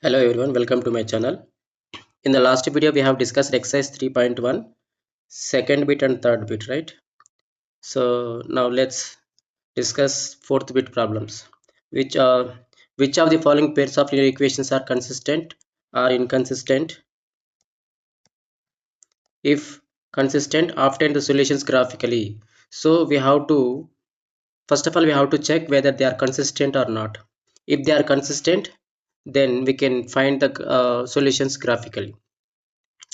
Hello everyone, welcome to my channel. In the last video we have discussed exercise 3.1 second bit and third bit, right? So now let's discuss fourth bit problems. Which which of the following pairs of linear equations are consistent or inconsistent? If consistent, obtain the solutions graphically. So we have to first of all we have to check whether they are consistent or not. If they are consistent, then we can find the solutions graphically.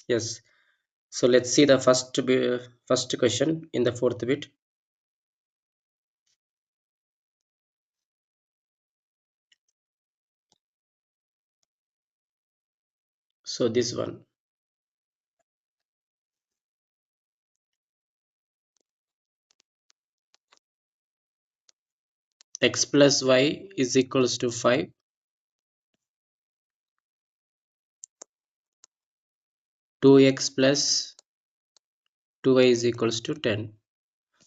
Yes. So let's see the first question in the fourth bit. So this one, x plus y is equals to 5, 2x plus 2y is equals to 10.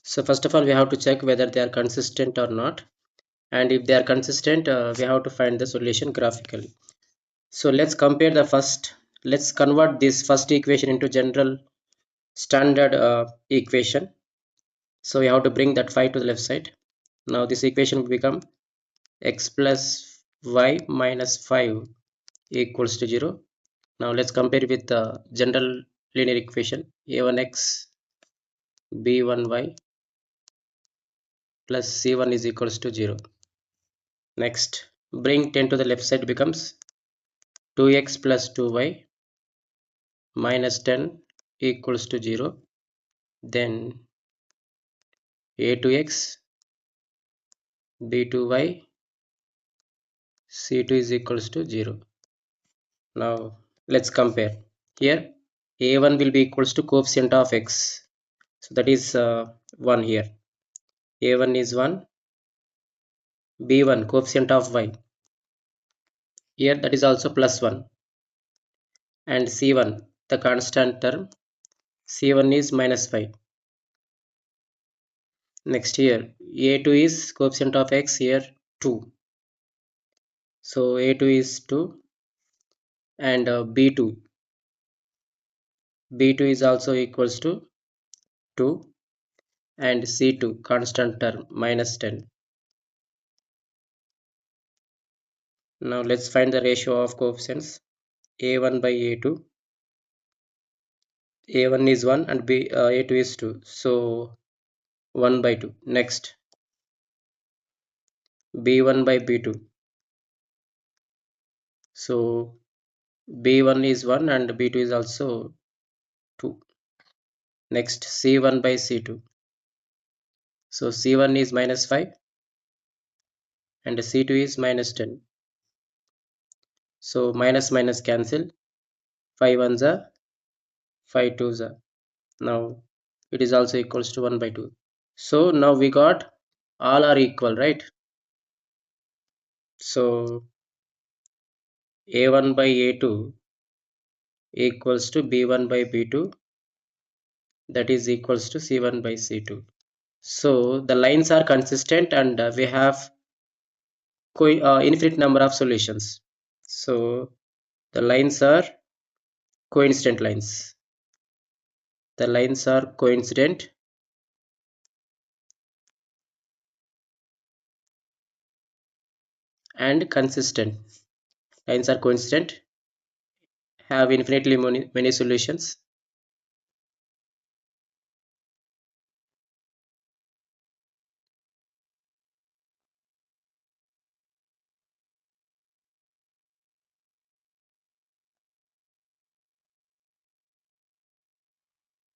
So first of all we have to check whether they are consistent or not, and if they are consistent we have to find the solution graphically. So let's convert this first equation into general standard equation. So we have to bring that 5 to the left side. Now this equation will become x plus y minus 5 equals to 0. Now let's compare with the general linear equation a1x b1y plus c1 is equals to 0. Next, bring 10 to the left side, becomes 2x plus 2y minus 10 equals to 0. Then a2x b2y c2 is equals to 0. Now let's compare. Here a1 will be equals to coefficient of x, so that is 1 here. A1 is 1, b1 coefficient of y, here that is also plus 1, and c1 the constant term, c1 is minus 5. Next, here a2 is coefficient of x, here 2, so a2 is 2, and b2 is also equals to 2, and c2 constant term minus 10. Now let's find the ratio of coefficients. A1 by a2, a1 is 1 and a2 is 2, so 1 by 2. Next, b1 by b2, so b1 is 1 and b2 is also 2. Next, c1 by c2, so c1 is minus 5 and c2 is minus 10, so minus minus cancel, 5 ones are 5 twos are. Now it is also equals to 1 by 2. So now we got all are equal, right? So a1 by a2 equals to b1 by b2, that is equals to c1 by c2. So the lines are consistent, and we have infinite number of solutions. So the lines are coincident lines. The lines are coincident and consistent. Lines are coincident, have infinitely many solutions,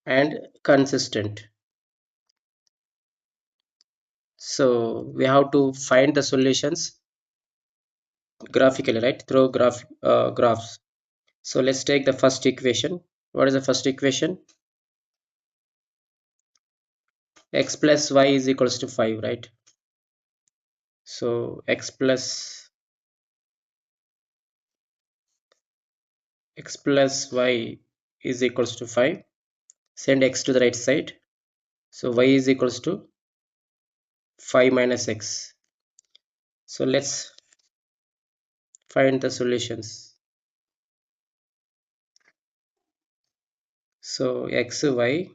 and consistent. So we have to find the solutions graphically, right, through graphs. So let's take the first equation. What is the first equation? X plus y is equals to 5, right? So x plus y is equals to 5. Send x to the right side. So y is equals to 5 minus x. So let's find the solutions. So x y,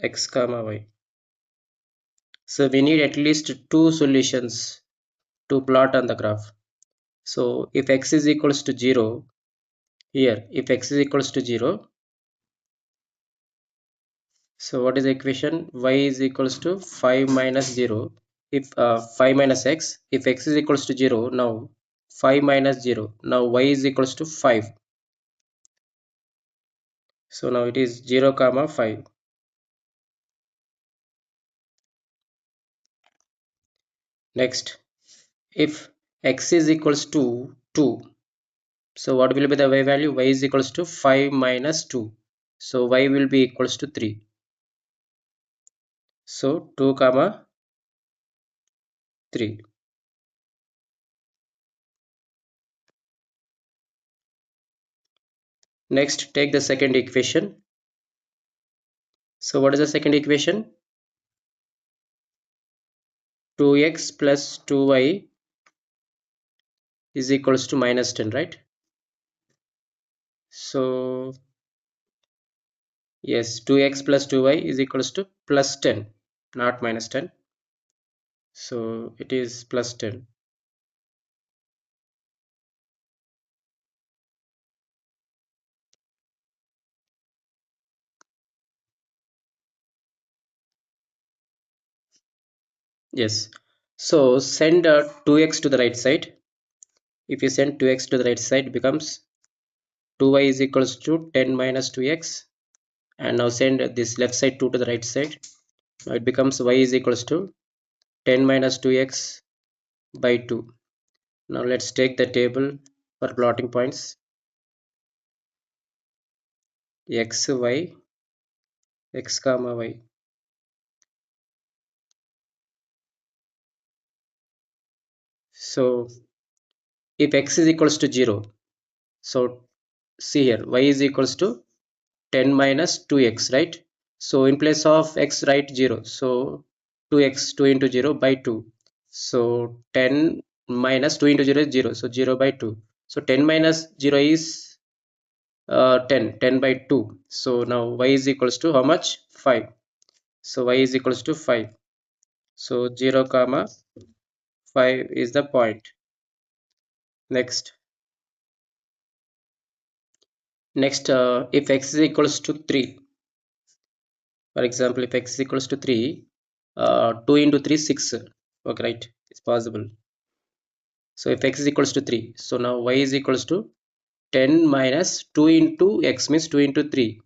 x comma y. So we need at least two solutions to plot on the graph. So if x is equals to 0, here if x is equals to 0, so what is the equation? Y is equals to 5 minus 0. If 5 minus x, if x is equals to 0, now 5 minus 0, now y is equals to 5. So now it is 0 comma 5. Next, if x is equals to 2, so what will be the y value? Y is equals to 5 minus 2. So y will be equals to 3. So 2 comma 3. Next, take the second equation. So what is the second equation? 2x plus 2y is equals to minus 10, right? So yes, 2x plus 2y is equals to plus 10, not minus 10. So it is plus 10. Yes. So send 2x to the right side. If you send 2x to the right side, it becomes 2y is equals to 10 minus 2x. And now send this left side 2 to the right side. Now it becomes y is equals to 10 minus 2x by 2. Now let's take the table for plotting points. X, y, x comma y. So if x is equals to 0, so see here y is equals to 10 minus 2x, right? So in place of x write 0, so 2x, 2 into 0 by 2. So 10 minus 2 into 0 is 0, so 0 by 2. So 10 minus 0 is 10 by 2. So now y is equals to how much? 5. So y is equals to 5. So 0 comma 5 is the point. Next, if x is equals to 3, for example, if x is equals to 3, 2 into 3 6. Okay, right, it's possible. So if x is equals to 3, so now y is equals to 10 minus 2 into x means 2 into 3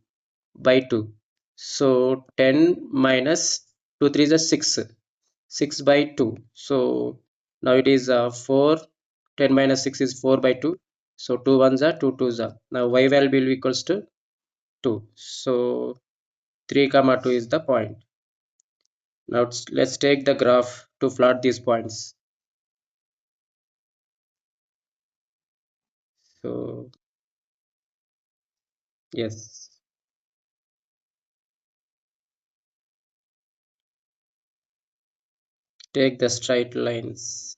by 2. So 10 minus 2 3 is a 6, 6 by 2. So now it is 4. 10 minus 6 is 4 by 2. So 2 ones are 2 twos are. Now y value will be equals to 2. So 3 comma 2 is the point. Now let's take the graph to plot these points. So yes, take the straight lines.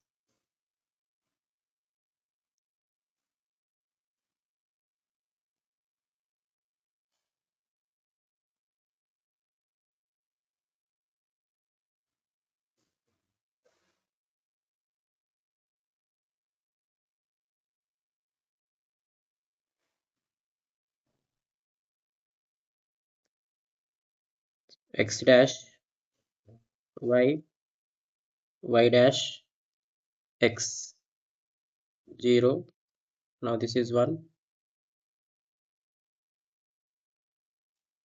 X dash, y, y dash, x, 0. Now this is 1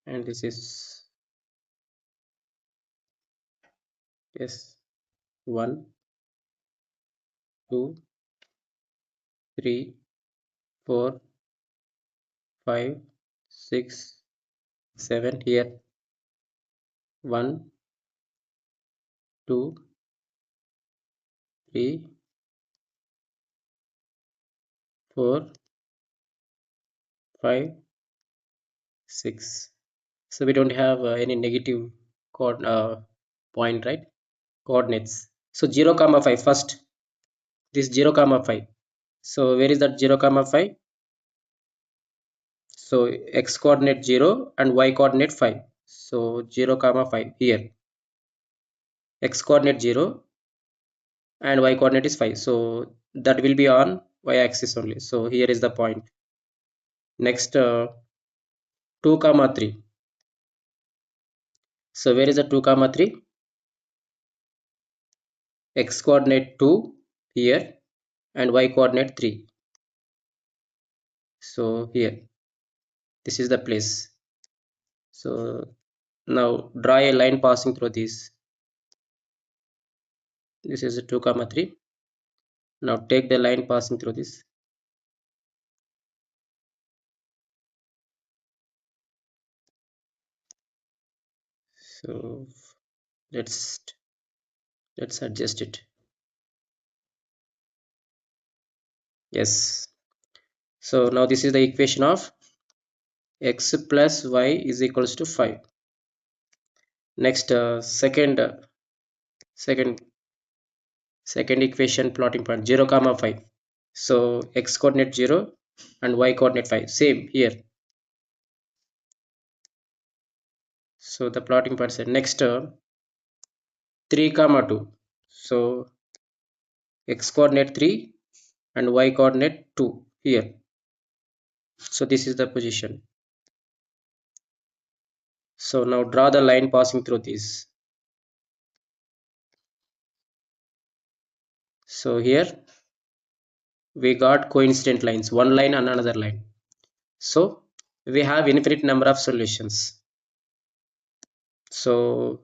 and this is yes, 1, 2, 3, 4, 5, 6, 7 here. 1, 2, 3, 4, 5, 6. So we don't have any negative point, right? Coordinates. So 0 comma 5 first. This 0 comma 5. So where is that 0 comma 5? So x coordinate 0 and y coordinate 5. So 0 comma 5 here, x coordinate 0 and y coordinate is 5, so that will be on y axis only. So here is the point. Next 2 comma 3. So where is the 2 comma 3? X coordinate 2 here and y coordinate 3. So here, this is the place. So now draw a line passing through this. This is 2 comma 3. Now take the line passing through this. So let's adjust it. Yes. So now this is the equation of x plus y is equals to 5. Next second second equation plotting point 0 comma 5. So x coordinate 0 and y coordinate 5, same here. So the plotting point said next 3 comma 2. So x coordinate 3 and y coordinate 2 here. So this is the position. So now draw the line passing through this. So here we got coincident lines, one line and another line. So we have infinite number of solutions. So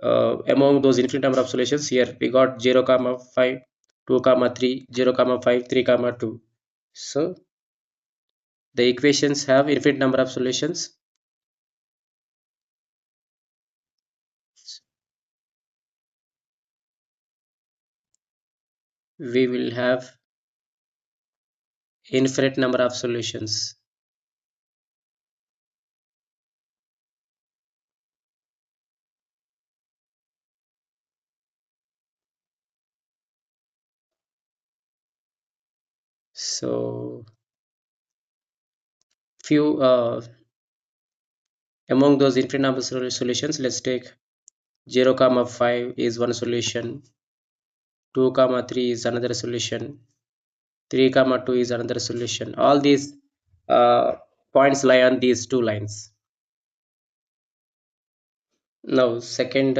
among those infinite number of solutions, here we got 0 comma 5, 2 comma 3, 0 comma 5, 3 comma 2. So the equations have infinite number of solutions. We will have infinite number of solutions. So few among those infinite number solutions, let's take 0 comma 5 is one solution, 2 comma 3 is another solution, 3 comma 2 is another solution. All these points lie on these two lines. Now second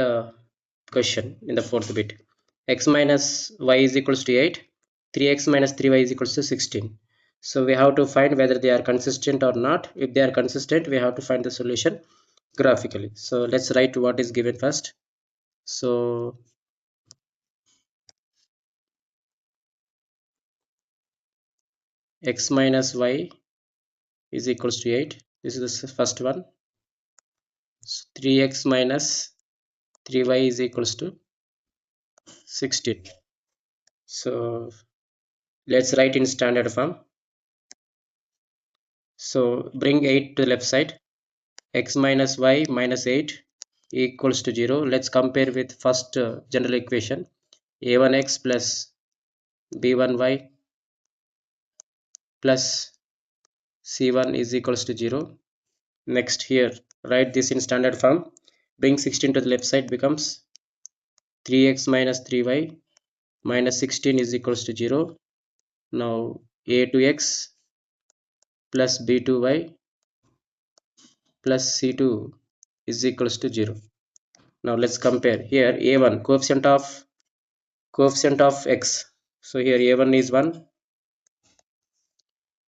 question in the fourth bit, x minus y is equals to 8, 3x minus 3y is equals to 16. So we have to find whether they are consistent or not. If they are consistent, we have to find the solution graphically. So let's write what is given first. So x minus y is equals to 8. This is the first one. So 3x minus 3y is equals to 16. So let's write in standard form. So bring 8 to the left side. X minus y minus 8 equals to 0. Let's compare with first general equation. A1x plus b1y plus c1 is equals to 0. Next here, write this in standard form. Bring 16 to the left side, becomes 3x minus 3y minus 16 is equals to 0. Now a2x plus b2y plus c2 is equals to 0. Now let's compare. Here a1 coefficient of x. So here a1 is 1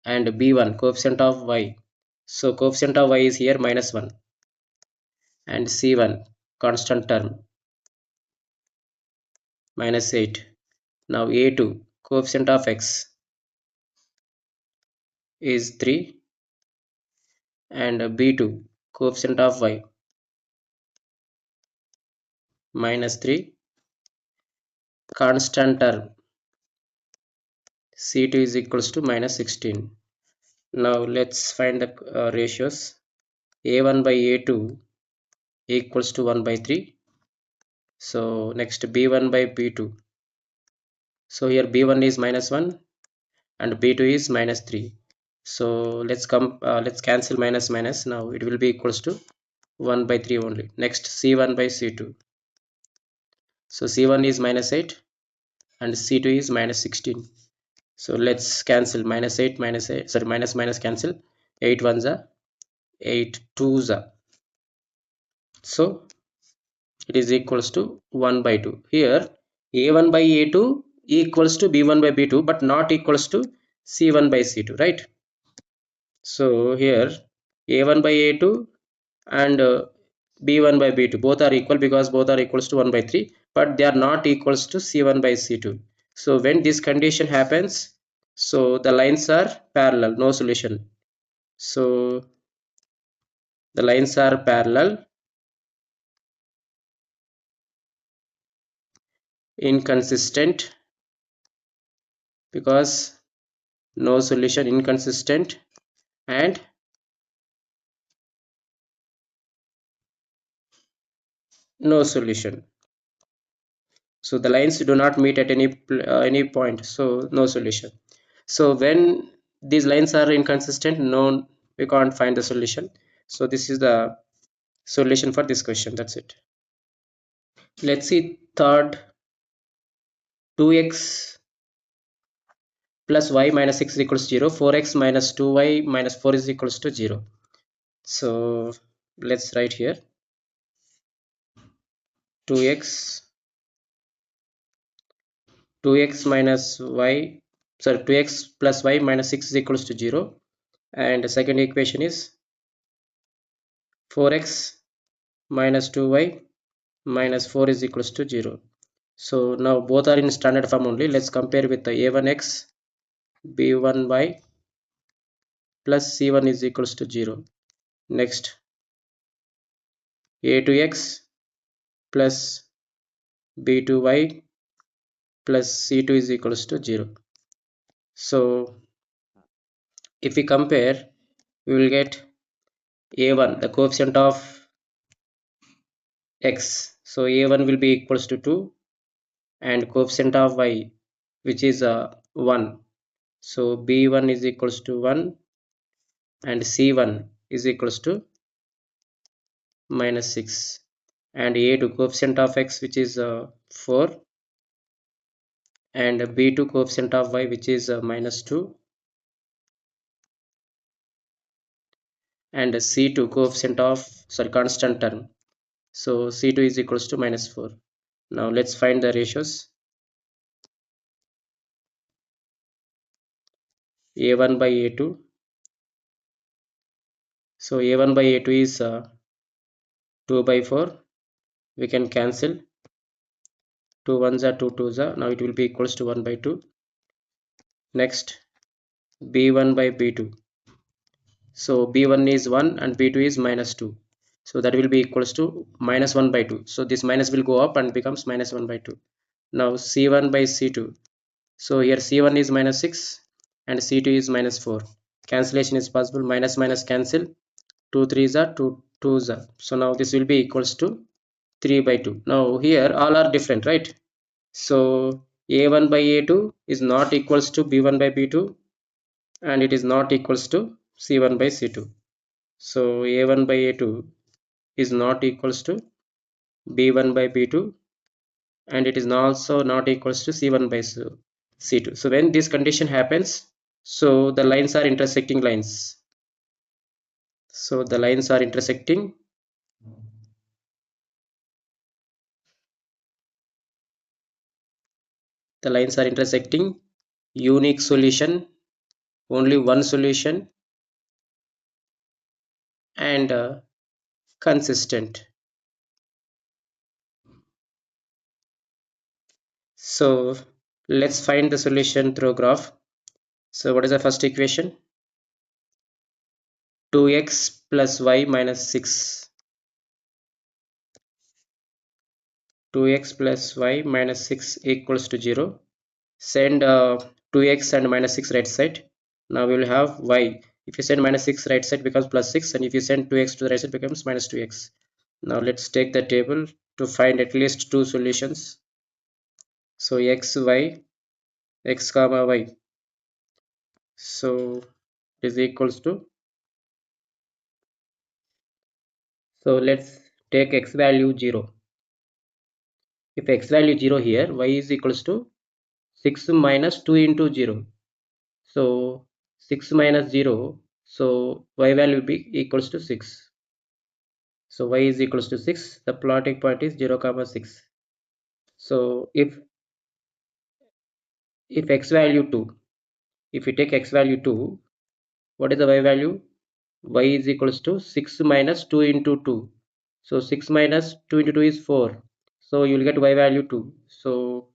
and b1 coefficient of y. So coefficient of y is here minus 1 and c1 constant term minus 8. Now a2 coefficient of x is 3 and b2 coefficient of y minus 3, constant term c2 is equals to minus 16. Now let's find the ratios. A1 by a2 equals to 1 by 3. So next b1 by b2. So here b1 is minus 1 and b2 is minus 3. So let's cancel minus minus. Now it will be equals to 1 by 3 only. Next, C1 by C2. So C1 is minus 8 and C2 is minus 16. So let's cancel minus 8 minus 8, sorry, minus minus cancel. 8 ones are 8 twos are. So it is equals to 1 by 2. Here A1 by A2 equals to B1 by B2, but not equals to C1 by C2, right? So here A1 by A2 and B1 by B2 both are equal because both are equals to 1 by 3, but they are not equals to C1 by C2. So when this condition happens, so the lines are parallel, no solution. So the lines are parallel, inconsistent because no solution, inconsistent, and no solution. So the lines do not meet at any point, so no solution. So when these lines are inconsistent, no, we can't find the solution. So this is the solution for this question. That's it. Let's see third. 2x plus y minus 6 is equals to 0. 4x minus 2y minus 4 is equals to 0. So let's write here 2x 2x minus y, sorry, 2x plus y minus 6 is equals to 0, and the second equation is 4x minus 2y minus 4 is equals to 0. So now both are in standard form only. Let's compare with the a1x b1y plus c1 is equals to 0. Next, a2x plus b2y plus c2 is equals to 0. So if we compare, we will get a1, the coefficient of x. So a1 will be equals to 2, and coefficient of y, which is 1. So b1 is equals to 1 and c1 is equals to minus 6, and a2 coefficient of x, which is 4, and b2 coefficient of y, which is minus 2, and c2 coefficient of, sorry, constant term. So c2 is equals to minus 4. Now let's find the ratios. a1 by a2. So a1 by a2 is 2 by 4. We can cancel. 2 ones are 2 twos are. Now it will be equals to 1 by 2. Next, b1 by b2. So b1 is 1 and b2 is minus 2. So that will be equals to minus 1 by 2. So this minus will go up and becomes minus 1 by 2. Now c1 by c2. So here c1 is minus 6 and c2 is minus 4. Cancellation is possible. Minus minus cancel. 2 threes are 2 twos are. So now this will be equals to 3 by 2. Now here all are different, right? So a1 by a2 is not equals to b1 by b2, and it is not equals to c1 by c2. So a1 by a2 is not equals to b1 by b2, and it is also not equals to c1 by c2. So when this condition happens, so the lines are intersecting lines. So the lines are intersecting, the lines are intersecting, unique solution, only one solution, and consistent. So let's find the solution through graph. So what is the first equation? 2x plus y minus 6. 2x plus y minus 6 equals to 0. Send 2x and minus 6 right side. Now we will have y. If you send minus 6 right side becomes plus 6, and if you send 2x to the right side becomes minus 2x. Now let's take the table to find at least two solutions. So x, y, x comma y. So is equals to, so let's take x value 0. If x value 0 here, y is equals to 6 minus 2 into 0. So 6 minus 0, so y value will be equals to 6. So y is equals to 6. The plotting point is 0 comma 6. So if x value 2, if we take x value 2, what is the y value? Y is equals to 6 minus 2 into 2. So 6 minus 2 into 2 is 4. So you will get y value 2. So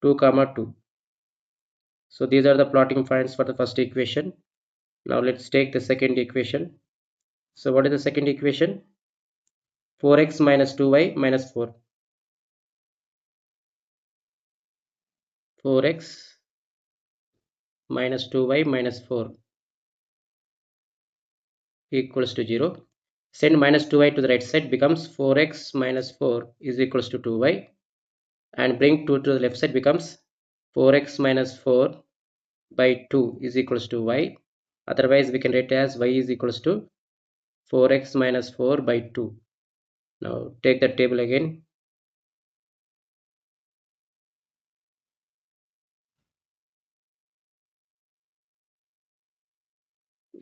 2 comma 2. So these are the plotting points for the first equation. Now let's take the second equation. So what is the second equation? 4x minus 2y minus 4. 4x minus 2y minus 4 equals to 0. Send minus 2y to the right side, becomes 4x minus 4 is equals to 2y, and bring 2 to the left side, becomes 4x minus 4 by 2 is equals to y. Otherwise we can write as y is equals to 4x minus 4 by 2. Now take the table again.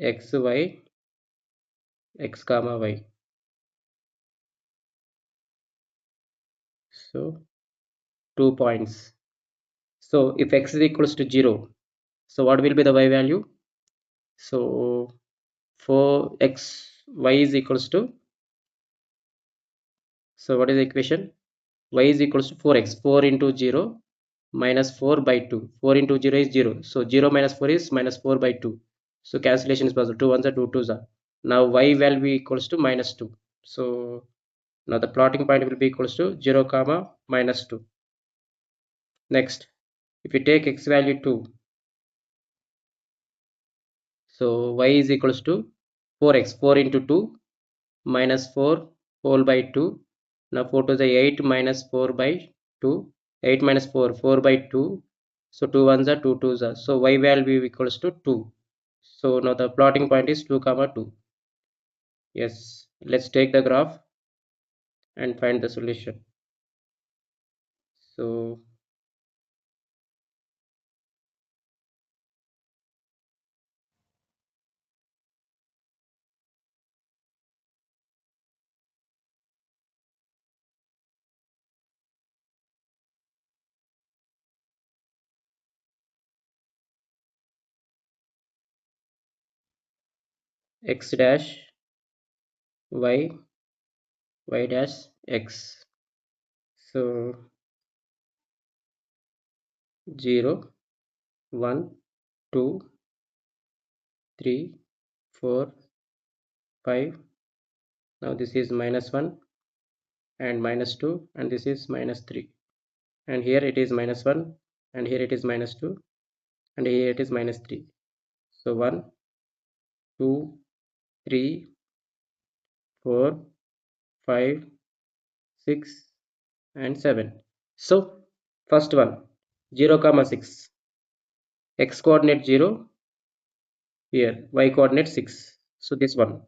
X, y, x comma y. So 2 points. So if x is equals to 0, so what will be the y value? So 4x y is equals to, so what is the equation? Y is equals to 4x, 4 into 0 minus 4 by 2. 4 into 0 is 0. So 0 minus 4 is minus 4 by 2. So cancellation is possible. 2 ones are 2 twos are. Now y value equals to minus 2. So now the plotting point will be equals to 0 comma minus 2. Next, if we take x value 2, so y is equals to 4x, 4 into 2 minus 4 whole by 2. Now 4 to the 8 minus 4 by 2. 8 minus 4, 4 by 2. So 2 ones are 2 twos are. So y value equals to 2. So now the plotting point is 2 comma 2. Yes, let's take the graph and find the solution. So x dash y, y dash x. So 0, 1, 2, 3, 4, 5. Now this is minus 1 and minus 2, and this is minus 3. And here it is minus 1, and here it is minus 2, and here it is minus 3. So 1, 2, 3, 4, 5, 6, and 7. So first one, 0 comma 6, x coordinate 0, here y coordinate 6. So this one,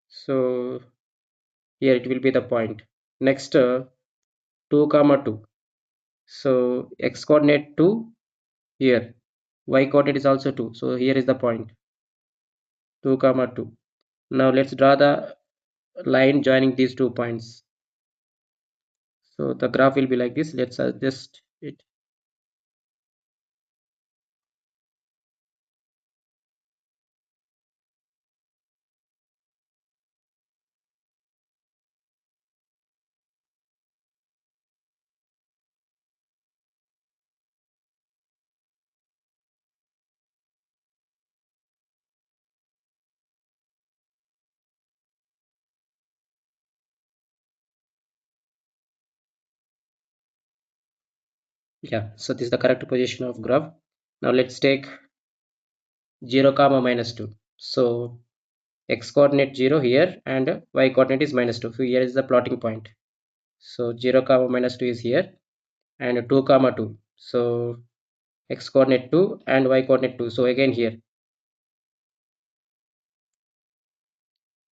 so here it will be the point. Next 2 comma 2, so x coordinate 2, here y coordinate is also 2, so here is the point, 2 comma 2. Now let's draw the line joining these 2 points. So the graph will be like this. Let's adjust it. Yeah, so this is the correct position of graph. Now let's take 0 comma minus 2. So x coordinate 0 here, and y coordinate is minus 2. So here is the plotting point. So 0 comma minus 2 is here, and 2 comma 2. So x coordinate 2 and y coordinate 2. So again here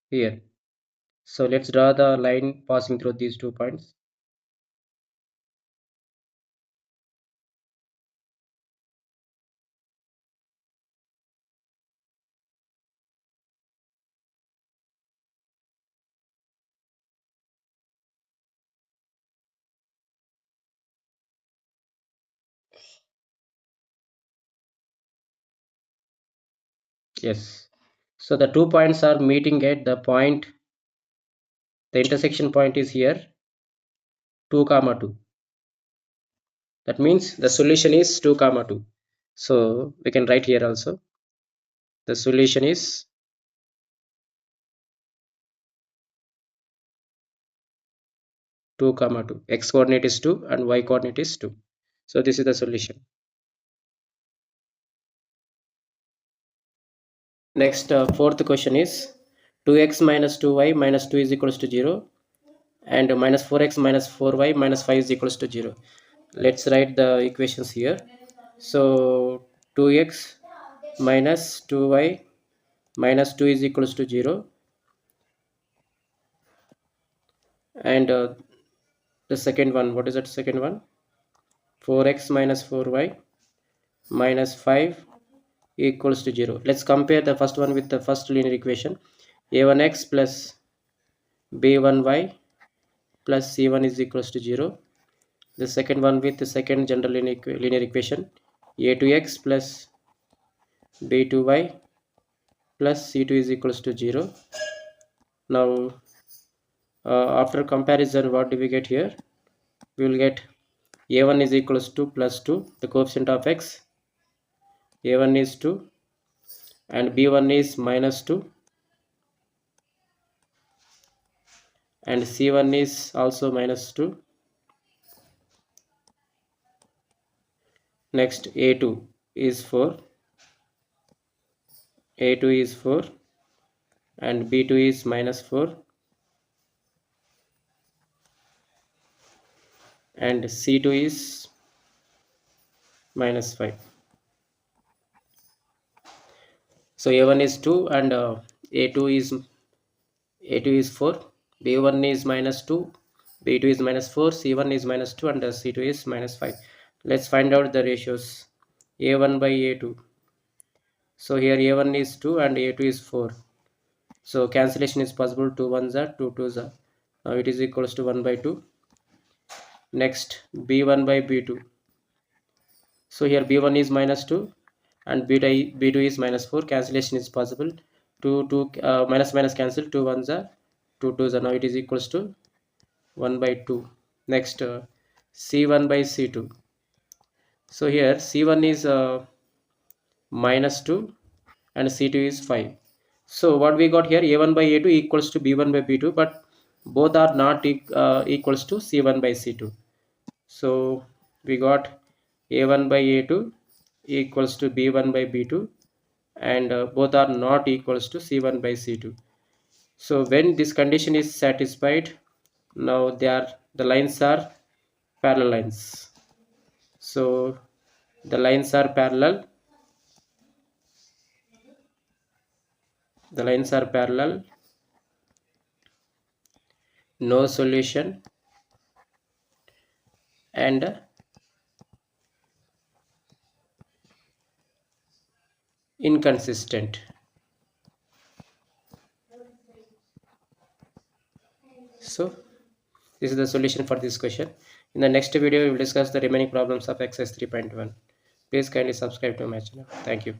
here. So let's draw the line passing through these 2 points. Yes. So the 2 points are meeting at the point, the intersection point is here, 2, comma 2. That means the solution is 2, comma 2. So we can write here also. The solution is 2, comma 2. X coordinate is 2 and Y coordinate is 2. So this is the solution. Next, fourth question is 2x minus 2y minus 2 is equals to 0, and minus 4x minus 4y minus 5 is equals to 0. Let's write the equations here. So 2x minus 2y minus 2 is equals to 0, and the second one, what is that second one? 4x minus 4y minus 5 equals to 0. Let's compare the first one with the first linear equation. A1x plus b1y plus c1 is equals to 0. The second one with the second general linear equation, a2x plus b2y plus c2 is equals to 0. Now after comparison, what do we get here? We will get a1 is equals to plus 2, the coefficient of x, a1 is 2 and b1 is minus 2 and c1 is also minus 2. Next, a2 is 4, a2 is 4 and b2 is minus 4 and c2 is minus 5. So a1 is 2 and a2 is 4, b1 is minus 2, b2 is minus 4, c1 is minus 2 and c2 is minus 5. Let's find out the ratios. A1 by a2. So here a1 is 2 and a2 is 4. So cancellation is possible. 2 ones are 2 twos are. Now it is equals to 1 by 2. Next, b1 by b2. So here b1 is minus 2 and b2 is minus 4. Cancellation is possible. 2 minus minus cancel. 2 ones are 2 twos are. Now it is equals to 1 by 2. Next, c1 by c2. So here c1 is minus 2 and c2 is 5. So what we got here, a1 by a2 equals to b1 by b2, but both are not equals to c1 by c2. So we got a1 by a2 equals to b1 by b2 and both are not equals to c1 by c2. So when this condition is satisfied, now the lines are parallel lines. So the lines are parallel, no solution and inconsistent. So this is the solution for this question. In the next video we will discuss the remaining problems of exercise 3.1. Please kindly subscribe to my channel. Thank you.